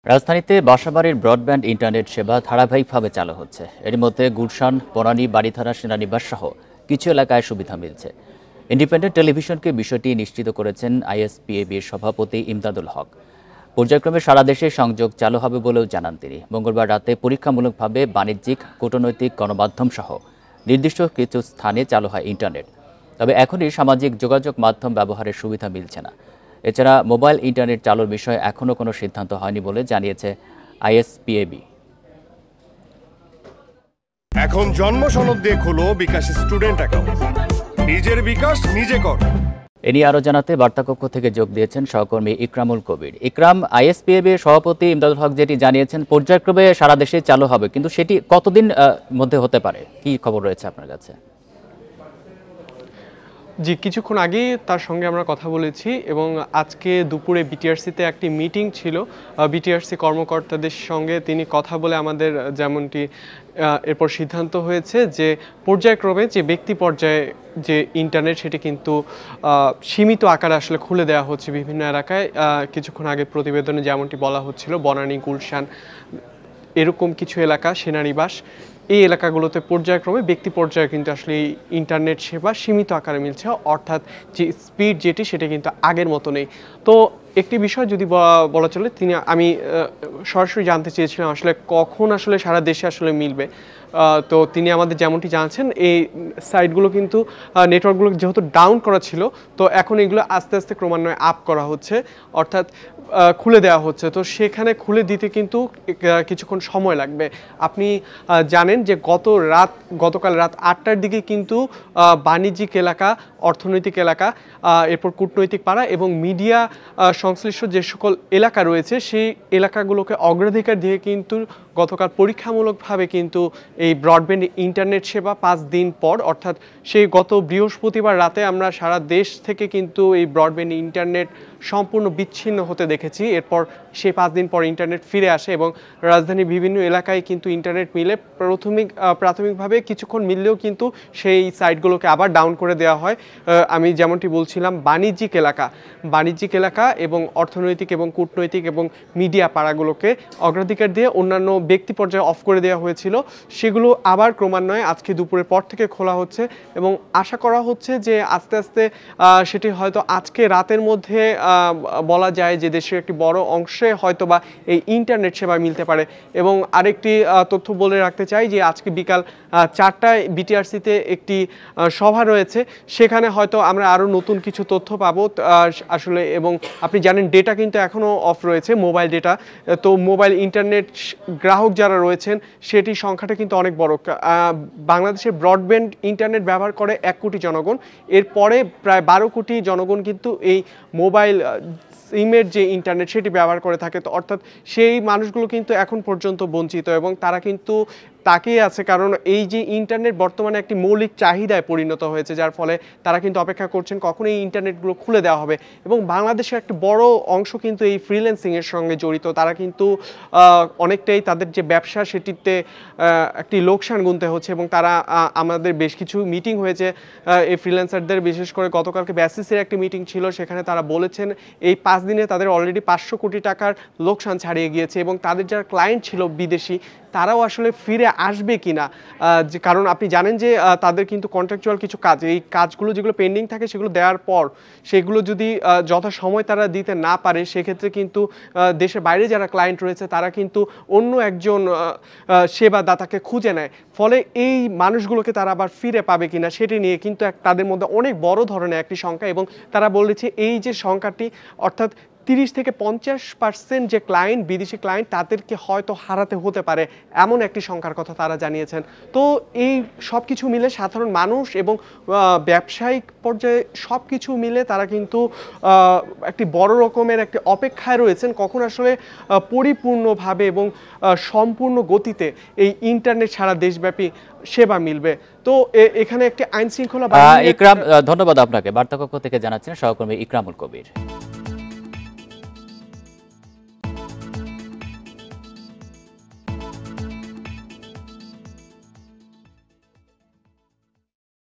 রাজধানীতে বাসাবাড়ির broadband internet সেবা ধারাবাহিকভাবে চালু হচ্ছে। এর মধ্যে গুলশান, বনানী, বাড়িধারা, সেনানিবাস সহ কিছু এলাকায় সুবিধা মিলছে। ইন্ডিপেন্ডেন্ট টেলিভিশনকে বিষয়টি নিশ্চিত করেছেন আইএসপিএবির সভাপতি ইমদাদুল হক। পর্যায়ক্রমে সারা দেশে সংযোগ চালু হবে বলেও জানান তিনি। মঙ্গলবার রাতে পরীক্ষামূলকভাবে বাণিজ্যিক, কূটনৈতিক, গণমাধ্যম সহ নির্দিষ্ট কিছু স্থানে চালু হয় ইন্টারনেট। তবে এখনই সামাজিক যোগাযোগ মাধ্যম ব্যবহারের সুবিধা মিলছে না। এছাড়া মোবাইল ইন্টারনেট চালুর বিষয়ে এখনও কোনো সিদ্ধান্ত হয়নি বলে জানিয়েছে আইএসপিএবি। এখন জন্ম সনদ দিয়ে খোলো বিকাশ স্টুডেন্ট অ্যাকাউন্ট। নিজের বিকাশ নিজে কর। এ নিয়ে আরও জানাতে বার্তাকক্ষ থেকে যোগ দিয়েছেন সহকর্মী ইকরামুল কবির। ইকরাম, আইএসপিএবির সভাপতি ইমদাদুল হক যেটি জানিয়েছেন পর্যায়ক্রমে সারা দেশে চালু হবে, কিন্তু সেটি কতদিন মধ্যে হতে পারে, কি খবর রয়েছে আপনার কাছে? জি, কিছুক্ষণ আগেই তার সঙ্গে আমরা কথা বলেছি এবং আজকে দুপুরে বিটিআরসিতে একটি মিটিং ছিল। বিটিআরসি কর্মকর্তাদের সঙ্গে তিনি কথা বলে আমাদের যেমনটি এরপর সিদ্ধান্ত হয়েছে যে পর্যায়ক্রমে যে ব্যক্তি পর্যায়ে যে ইন্টারনেট সেটি কিন্তু সীমিত আকারে আসলে খুলে দেওয়া হচ্ছে বিভিন্ন এলাকায়। কিছুক্ষণ আগে প্রতিবেদনে যেমনটি বলা হচ্ছিল, বনানী, গুলশান এরকম কিছু এলাকা, সেনানিবাস, এই এলাকাগুলোতে পর্যায়ক্রমে ব্যক্তি পর্যায়ে কিন্তু আসলে ইন্টারনেট সেবা সীমিত আকারে মিলছে, অর্থাৎ যে স্পিড যেটি সেটা কিন্তু আগের মতো নেই। তো একটি বিষয় যদি বলা চলে, আমি সরাসরি জানতে চেয়েছিলাম আসলে কখন আসলে সারা দেশে আসলে মিলবে। তো তিনি আমাদের যেমনটি জানাচ্ছেন, এই সাইটগুলো কিন্তু নেটওয়ার্কগুলো যেহেতু ডাউন করা ছিল, তো এখন এগুলো আস্তে আস্তে ক্রমান্বয়ে আপ করা হচ্ছে, অর্থাৎ খুলে দেওয়া হচ্ছে। তো সেখানে খুলে দিতে কিন্তু কিছুক্ষণ সময় লাগবে। আপনি জানেন যে গতকাল রাত 8টার দিকে কিন্তু বাণিজ্যিক এলাকা, অর্থনৈতিক এলাকা, এরপর কূটনৈতিক পাড়া এবং মিডিয়া সংশ্লিষ্ট যে সকল এলাকা রয়েছে সেই এলাকাগুলোকে অগ্রাধিকার দিয়ে কিন্তু গতকাল পরীক্ষামূলকভাবে কিন্তু এই ব্রডব্যান্ড ইন্টারনেট সেবা 5 দিন পর, অর্থাৎ সেই গত বৃহস্পতিবার রাতে আমরা সারা দেশ থেকে কিন্তু এই ব্রডব্যান্ড ইন্টারনেট সম্পূর্ণ বিচ্ছিন্ন হতে দেখেছি। এরপর সেই 5 দিন পর ইন্টারনেট ফিরে আসে এবং রাজধানীর বিভিন্ন এলাকায় কিন্তু ইন্টারনেট মিলে প্রাথমিকভাবে কিছুক্ষণ মিললেও কিন্তু সেই সাইটগুলোকে আবার ডাউন করে দেওয়া হয়। আমি যেমনটি বলছিলাম, বাণিজ্যিক এলাকা এবং অর্থনৈতিক এবং কূটনৈতিক এবং মিডিয়া পাড়াগুলোকে অগ্রাধিকার দিয়ে অন্যান্য ব্যক্তি পর্যায়ে অফ করে দেওয়া হয়েছিল। সেগুলো আবার ক্রমান্বয়ে আজকে দুপুরের পর থেকে খোলা হচ্ছে এবং আশা করা হচ্ছে যে আস্তে আস্তে সেটি হয়তো আজকে রাতের মধ্যে বলা যায় যে দেশের একটি বড় অংশে হয়তোবা এই ইন্টারনেট সেবা মিলতে পারে। এবং আরেকটি তথ্য বলে রাখতে চাই যে আজকে বিকাল 4টায় বিটিআরসিতে একটি সভা রয়েছে, সেখানে হয়তো আমরা আরও নতুন কিছু তথ্য পাবো আসলে। এবং আপনি জানেন ডেটা কিন্তু এখনও অফ রয়েছে, মোবাইল ডেটা। তো মোবাইল ইন্টারনেট গ্রাহক যারা রয়েছেন সেটির সংখ্যাটা কিন্তু অনেক বড়। বাংলাদেশে ব্রডব্যান্ড ইন্টারনেট ব্যবহার করে 1 কোটি জনগণ, এরপরে প্রায় 12 কোটি জনগণ কিন্তু এই মোবাইল সিমের যে ইন্টারনেট সেটি ব্যবহার করে থাকে। তো অর্থাৎ সেই মানুষগুলো কিন্তু এখন পর্যন্ত বঞ্চিত এবং তারা কিন্তু তাকিয়ে আছে, কারণ এই যে ইন্টারনেট বর্তমানে একটি মৌলিক চাহিদায় পরিণত হয়েছে, যার ফলে তারা কিন্তু অপেক্ষা করছেন কখন এই ইন্টারনেটগুলো খুলে দেওয়া হবে। এবং বাংলাদেশের একটা বড় অংশ কিন্তু এই ফ্রিল্যান্সিংয়ের সঙ্গে জড়িত। তারা কিন্তু অনেকটাই তাদের যে ব্যবসা সেটিতে একটি লোকসান গুনতে হচ্ছে এবং তারা আমাদের বেশ কিছু মিটিং হয়েছে এই ফ্রিল্যান্সারদের, বিশেষ করে গতকালকে বেসিসের একটি মিটিং ছিল, সেখানে তারা বলেছেন এই 5 দিনে তাদের অলরেডি 500 কোটি টাকার লোকসান ছাড়িয়ে গিয়েছে এবং তাদের যারা ক্লায়েন্ট ছিল বিদেশি, তারাও আসলে ফিরে আসবে কিনা, যে কারণ আপনি জানেন যে তাদের কিন্তু কন্ট্রাকচুয়াল কিছু কাজ, এই কাজগুলো যেগুলো পেন্ডিং থাকে সেগুলো দেওয়ার পর সেগুলো যদি যথাসময় তারা দিতে না পারে, সেক্ষেত্রে কিন্তু দেশের বাইরে যারা ক্লায়েন্ট রয়েছে তারা কিন্তু অন্য একজন সেবাদাতাকে খুঁজে নেয়। ফলে এই মানুষগুলোকে তারা আবার ফিরে পাবে কিনা সেটি নিয়ে কিন্তু তাদের মধ্যে অনেক বড় ধরনের একটি সংখ্যা। এবং তারা বলেছে এই যে সংখ্যাটি, অর্থাৎ 30 থেকে 50% যে ক্লায়েন্ট, বিদেশি ক্লায়েন্ট, তাদেরকে হয়তো হারাতে হতে পারে, এমন একটি সংখ্যার কথা তারা জানিয়েছেন। তো এই সব কিছু মিলে সাধারণ মানুষ এবং ব্যবসায়িক পর্যায়ে সব কিছু মিলে তারা কিন্তু একটি বড় রকমের একটি অপেক্ষায় রয়েছেন কখন আসলে পরিপূর্ণভাবে এবং সম্পূর্ণ গতিতে এই ইন্টারনেট সারা দেশব্যাপী সেবা মিলবে। তো এখানে একটি আইন শৃঙ্খলা ইকরাম, ধন্যবাদ আপনাকে। বার্তাকক্ষ থেকে জানাচ্ছেন সহকর্মী ইকরামুল কবির।